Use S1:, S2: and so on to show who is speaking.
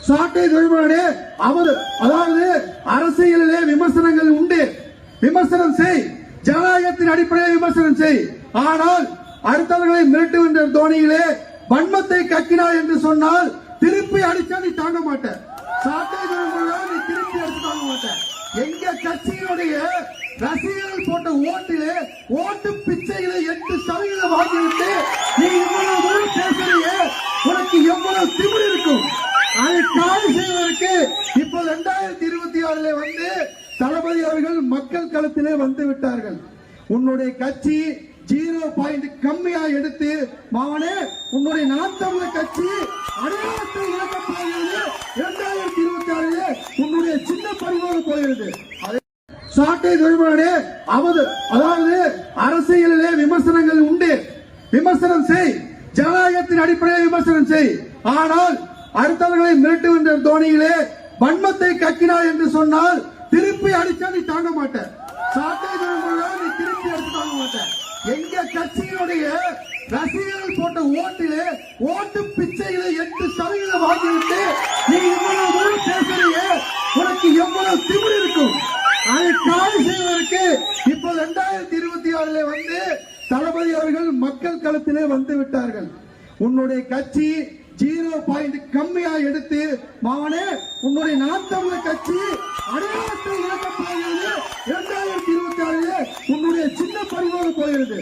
S1: சாட்டை தொழில்முறை அதாவது அரசியலிலே விமர்சனங்கள் உண்டு, விமர்சனம் செய், ஜனநாயகத்தின் அடிப்படையில் விமர்சனம் செய். ஆனால் அடுத்தவர்களை மிரட்டுகின்ற தோணியிலே வன்மத்தை கக்கினார் என்று சொன்னால் திருப்பி அடிச்சா நீ தாங்க மாட்ட. சாட்டை தொழில்முறை நீ திருப்பி அடிச்சு தாங்க மாட்ட. எங்க கட்சியினுடைய ரசிகர்கள் போட்ட ஓட்டிலே ஓட்டு பிச்சைகளை 8% வாங்கிவிட்டு நீ இவ்வளவு பேசுறியே, உனக்கு எவ்வளவு திமிர் இருக்கும்? அதை காலி செய்வதற்கு இப்போ 2026 வந்து தளபதி அவர்கள் மக்கள் களத்திலே வந்து விட்டார்கள். உன்னுடைய கட்சி 0 பாயிண்ட் கம்மியா எடுத்து மாவனே உன்னுடைய நாம் தமிழர் கட்சி அடையாளத்தை இழக்க போகிறது. 2026 உன்னுடைய சின்ன பறிவோடு போகிறது. சாட்டை தொழில்முறை அதாவது அரசியலிலே விமர்சனங்கள் உண்டு, விமர்சனம் செய், ஜனநாயகத்தின் அடிப்படையில் விமர்சனம் செய். ஆனால் அடுத்தவர்களை மிரட்டுகின்ற தோணியிலே வன்மத்தை கக்கினார் என்று சொன்னால் திருப்பி அடிச்சா நீ தாங்க மாட்ட. சாட்டை தொழில்முறை நீ திருப்பி அடிச்சு தாங்க மாட்ட. எங்க கட்சியினுடைய ரசிகர்கள் போட்ட ஓட்டிலே ஓட்டு பிச்சைகளை 8% வாங்கிவிட்டு நீ இவ்வளவு பேசுறியே, உனக்கு எவ்வளவு திமிர் இருக்கும்? அதை காலி செய்வதற்கு இப்போ 2026 வந்து தளபதி அவர்கள் மக்கள் களத்திலே வந்து விட்டார்கள். உன்னுடைய கட்சி 0 பாயிண்ட் கம்மியா எடுத்து மாவனே உன்னுடைய நாம் தமிழர் கட்சி அடையாளத்தை இழக்க போகிறது. 2026 உன்னுடைய சின்ன பறிவோடு போகிறது.